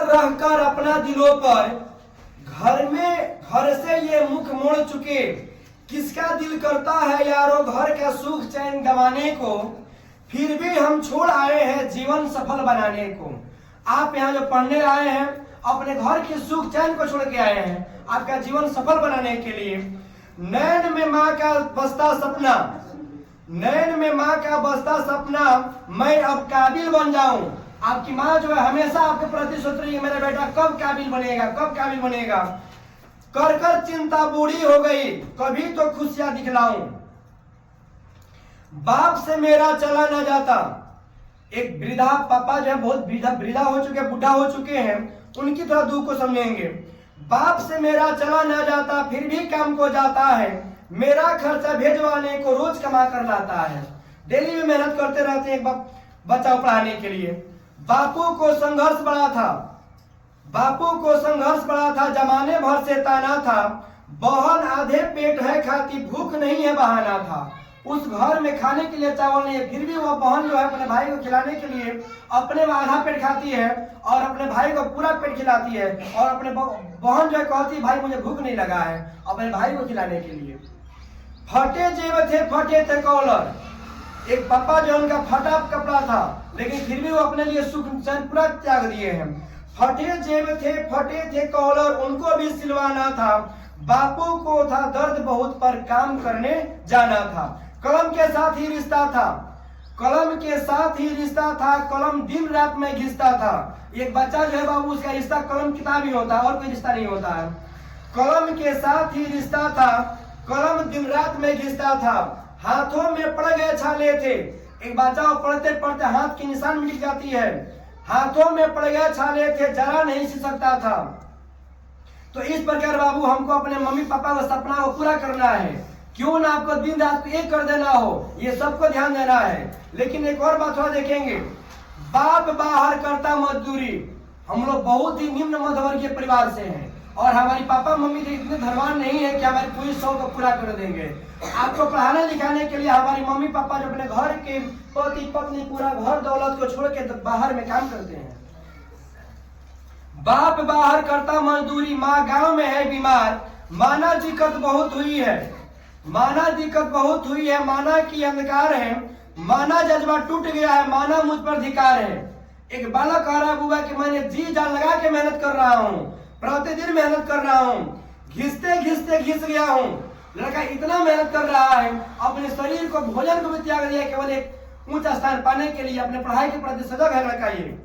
रहकर अपना दिलों पर घर से ये मुख मोड़ चुके, किसका दिल करता है यारो घर का सुख चैन गंवाने को, फिर भी हम छोड़ आए हैं जीवन सफल बनाने को। आप यहाँ जो पढ़ने आए हैं अपने घर के सुख चैन को छोड़ के आए हैं आपका जीवन सफल बनाने के लिए। नैन में माँ का बसता सपना, नैन में माँ का बसता सपना, मैं अब काबिल बन जाऊं। आपकी माँ जो है हमेशा आपके प्रति सोच रही है मेरा बेटा कब काबिल बनेगा, कब काबिल बनेगा। कर कर चिंता बूढ़ी हो गई, कभी तो खुशियां दिखलाऊं। बाप से मेरा चला न जाता, एक वृद्धा पापा जो है बहुत वृद्धा हो चुके, बुढ़ा हो चुके हैं, उनकी थोड़ा दुख को समझेंगे। बाप से मेरा चला न जाता फिर भी काम को जाता है, मेरा खर्चा भेजवाने को रोज कमा कर लाता है। डेली में मेहनत करते रहते हैं बच्चा को पढ़ाने के लिए। बापू को संघर्ष बड़ा था, बापू को संघर्ष बड़ा था, जमाने भर से ताना था, बहन आधे पेट है खाती भूख नहीं है बहाना था। उस घर में खाने के लिए चावल नहीं है, फिर भी वह बहन जो है अपने भाई को खिलाने के लिए अपने आधा पेट खाती है और अपने भाई को पूरा पेट खिलाती है। और अपने बहन जो है कहती है भाई मुझे भूख नहीं लगा है, अपने भाई को खिलाने के लिए। फटे जेब थे फटे थे कॉलर, एक पापा जो उनका फटा कपड़ा था लेकिन फिर भी वो अपने लिए सुख चैन पूरा त्याग दिए हैं। फटे जेब थे फटे थे कॉलर, उनको भी सिलवाना था, बापू को था दर्द बहुत पर काम करने जाना था। कलम के साथ ही रिश्ता था, कलम के साथ ही रिश्ता था, कलम दिन रात में घिसता था। एक बच्चा जो है बाबू उसका रिश्ता कलम किताब ही होता है और कोई रिश्ता नहीं होता है। कलम के साथ ही रिश्ता था, कलम दिन रात में घिसता था, हाथों में पड़ गए छाले थे। एक बच्चा पढ़ते पढ़ते हाथ की निशान मिट जाती है, हाथों में पड़ गए छाले थे, जरा नहीं सी सकता था। तो इस प्रकार बाबू हमको अपने मम्मी पापा का सपना को पूरा करना है, क्यों ना आपको दिन रात को एक कर देना हो, ये सबको ध्यान देना है। लेकिन एक और बात थोड़ा देखेंगे, बाप बाहर करता मजदूरी। हम लोग बहुत ही निम्न मध्यवर्गीय परिवार से हैं और हमारी पापा मम्मी तो इतने धनवान नहीं है कि हमारी पूरी शौक को पूरा कर देंगे। आपको पढ़ाने लिखाने के लिए हमारी मम्मी पापा जो अपने घर के पति पत्नी पूरा घर दौलत को छोड़ के बाहर में काम करते हैं। बाप बाहर करता मजदूरी, माँ गांव में है बीमार, माना दिक्कत बहुत हुई है, माना दिक्कत बहुत हुई है, माना की अंधकार है, माना जज्बा टूट गया है, माना मुझ पर धिकार है। एक बालक कह रहा है बुआ कि मैंने जी जान लगा के मेहनत कर रहा हूँ, प्रतिदिन मेहनत कर रहा हूँ, घिसते घिसते घिस गया हूँ। लड़का इतना मेहनत कर रहा है, अपने शरीर को भोजन को भी त्याग दिया केवल एक ऊंचा स्थान पाने के लिए। अपने पढ़ाई के प्रति सजग है लड़का। ये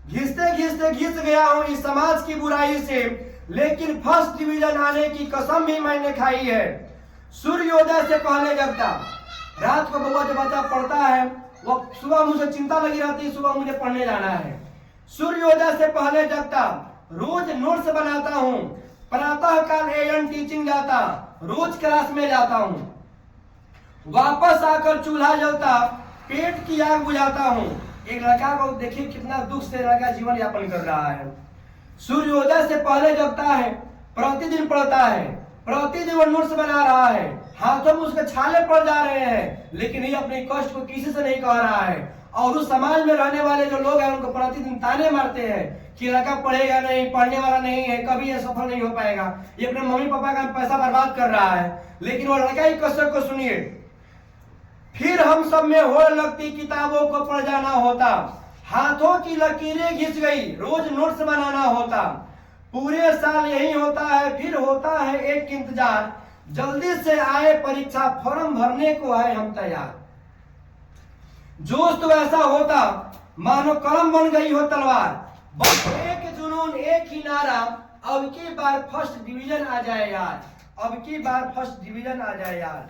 घिसते घिसते घिस गया हूँ इस समाज की बुराई से, लेकिन फर्स्ट डिवीजन आने की कसम भी मैंने खाई है। सूर्योदय से पहले जगता, रात को बच्चा जब बच्चा पढ़ता है वो सुबह मुझे चिंता लगी रहती है, सुबह मुझे पढ़ने जाना है। सूर्योदय से पहले जगता, रोज नोट्स बनाता हूँ, प्रातः काल एएन टीचिंग जाता, रोज क्लास में जाता हूँ, वापस आकर चूल्हा जलता, पेट की आग बुझाता हूँ। एक लड़का को देखिए कितना दुख से लड़का जीवन यापन कर रहा है। सूर्योदय से पहले जगता है, प्रतिदिन पढ़ता है, प्रतिदिन वो नोट्स बना रहा है, हाथों में उसके छाले पड़ जा रहे हैं, लेकिन ये अपने कष्ट को किसी से नहीं कह रहा है। और उस समाज में रहने वाले जो लोग हैं उनको प्रतिदिन ताने मारते हैं कि लड़का पढ़ेगा नहीं, पढ़ने वाला नहीं है, कभी ये सफल नहीं हो पाएगा, ये अपने मम्मी पापा का पैसा बर्बाद कर रहा है। लेकिन वो लड़का ही कष्ट को सुनिए, फिर हम सब में होड़ लगती किताबों को पढ़ जाना होता, हाथों की लकीरें घिस गई, रोज नोट्स बनाना होता, पूरे साल यही होता है, फिर होता है एक इंतजार, जल्दी से आए परीक्षा फॉर्म भरने को है हम तैयार। जोश तो ऐसा होता मानो कलम बन गई हो तलवार, बस एक जुनून एक ही नारा, अब की बार फर्स्ट डिवीजन आ जाए यार, अब की बार फर्स्ट डिवीजन आ जाए यार।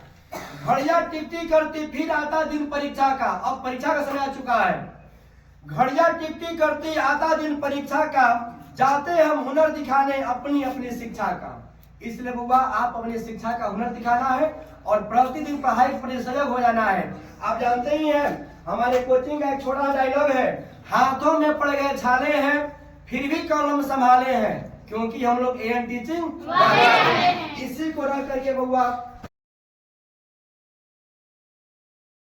घड़िया टिकटी करती फिर आता दिन परीक्षा का, अब परीक्षा का समय आ चुका है। घड़िया टिकटी करती आता दिन परीक्षा का, जाते हम हुनर दिखाने अपनी अपनी शिक्षा का। इसलिए बुआ आप अपनी शिक्षा का हुनर दिखाना है और प्रतिदिन पढ़ाई पर सजग हो जाना है। आप जानते ही हैं हमारे कोचिंग का एक छोटा डायलॉग है, हाथों में पड़ गए छाले हैं फिर भी कलम संभाले हैं, क्योंकि हम लोग एएन टीचिंग इसी को रख करके बुआ